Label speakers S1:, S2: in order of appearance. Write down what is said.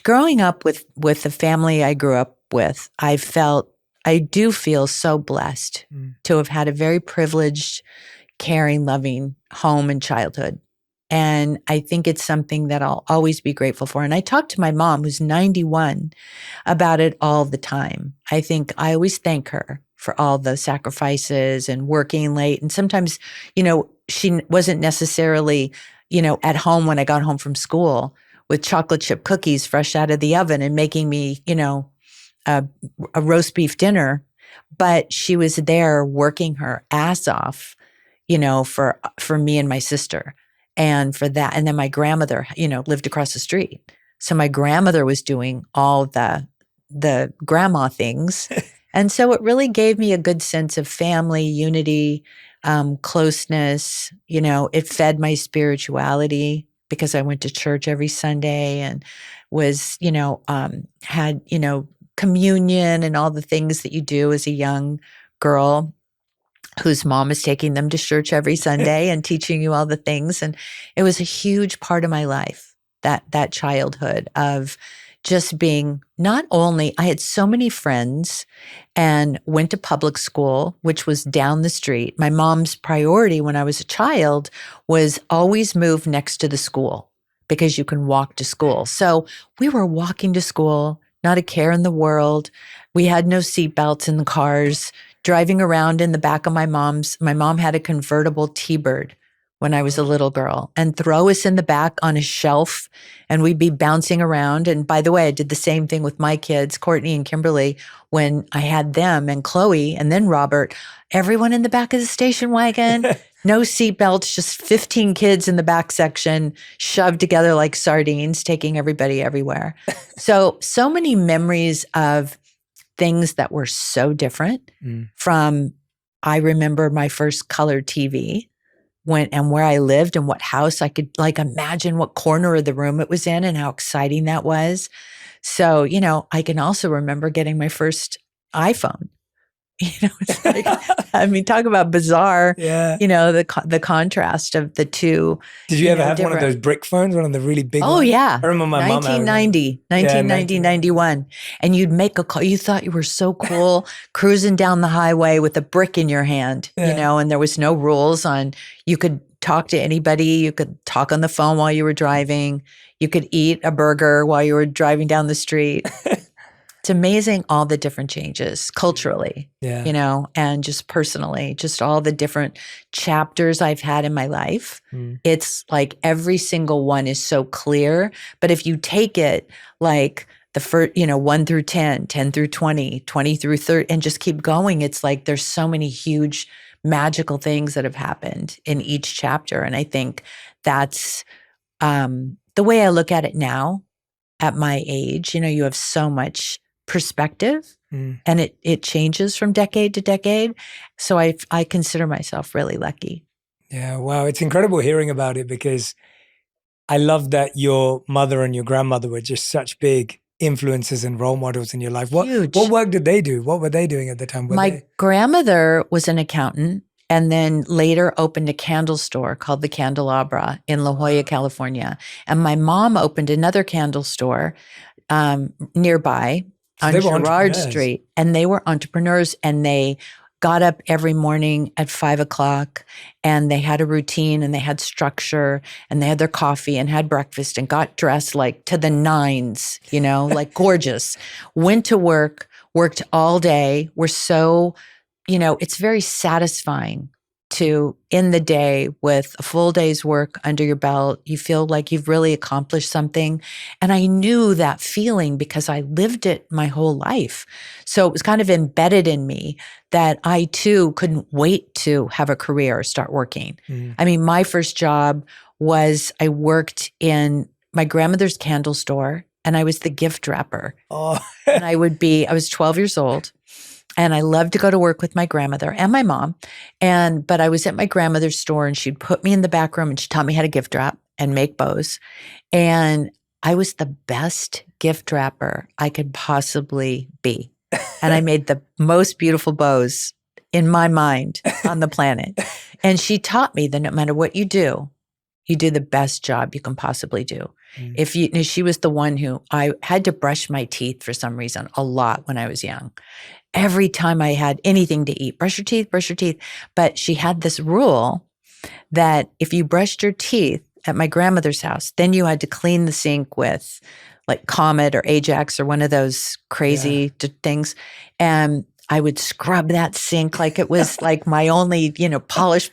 S1: growing up with the family I grew up with, I do feel so blessed to have had a very privileged, caring, loving home and childhood. And I think it's something that I'll always be grateful for. And I talk to my mom, who's 91, about it all the time. I think I always thank her for all the sacrifices and working late. And sometimes, she wasn't necessarily, at home when I got home from school with chocolate chip cookies fresh out of the oven and making me, a roast beef dinner, but she was there working her ass off, for me and my sister. And for that, and then my grandmother, lived across the street. So my grandmother was doing all the grandma things. And so it really gave me a good sense of family, unity, closeness. It fed my spirituality because I went to church every Sunday and was, had, communion and all the things that you do as a young girl whose mom is taking them to church every Sunday and teaching you all the things. And it was a huge part of my life, that childhood of just being not only, I had so many friends and went to public school, which was down the street. My mom's priority when I was a child was always move next to the school because you can walk to school. So we were walking to school, not a care in the world. We had no seatbelts in the cars, driving around in the back of my mom had a convertible T-Bird when I was a little girl, and throw us in the back on a shelf and we'd be bouncing around. And by the way, I did the same thing with my kids, Courtney and Kimberly, when I had them, and Chloe and then Robert, everyone in the back of the station wagon, no seatbelts, just 15 kids in the back section, shoved together like sardines, taking everybody everywhere. So many memories of things that were so different from, I remember my first color TV and where I lived and what house I could imagine what corner of the room it was in and how exciting that was. So, I can also remember getting my first iPhone. It's like, talk about bizarre,
S2: yeah.
S1: The contrast of the two.
S2: Did you ever have one of those brick phones, one of the really big ones?
S1: Oh, yeah.
S2: I remember my
S1: 1990, 91. And you'd make a call. You thought you were so cool cruising down the highway with a brick in your hand, and there was no rules on, you could talk to anybody. You could talk on the phone while you were driving. You could eat a burger while you were driving down the street. It's amazing all the different changes culturally, and just personally, just all the different chapters I've had in my life. It's like every single one is so clear. But if you take it like the first, 1 through 10, 10 through 20, 20 through 30, and just keep going, it's like there's so many huge magical things that have happened in each chapter. And I think that's the way I look at it now at my age. You have so much perspective and it changes from decade to decade. So I consider myself really lucky.
S2: Yeah. Wow. It's incredible hearing about it because I love that your mother and your grandmother were just such big influences and role models in your life. What work did they do? What were they doing at the time?
S1: My grandmother was an accountant and then later opened a candle store called the Candelabra in La Jolla, California. And my mom opened another candle store nearby on Girard Street. And they were entrepreneurs, and they got up every morning at 5:00 and they had a routine and they had structure and they had their coffee and had breakfast and got dressed like to the nines, like gorgeous, went to work, worked all day. Were so, it's very satisfying to end the day with a full day's work under your belt. You feel like you've really accomplished something. And I knew that feeling because I lived it my whole life. So it was kind of embedded in me that I too couldn't wait to have a career or start working. My first job was I worked in my grandmother's candle store and I was the gift wrapper.
S2: Oh.
S1: And I was 12 years old. And I loved to go to work with my grandmother and my mom. But I was at my grandmother's store and she'd put me in the back room and she taught me how to gift wrap and make bows. And I was the best gift wrapper I could possibly be. And I made the most beautiful bows in my mind on the planet. And she taught me that no matter what you do, you do the best job you can possibly do. She was the one who I had to brush my teeth for some reason a lot when I was young. Every time I had anything to eat, brush your teeth, brush your teeth. But she had this rule that if you brushed your teeth at my grandmother's house, then you had to clean the sink with like Comet or Ajax or one of those crazy things. And I would scrub that sink like it was like my only, polish.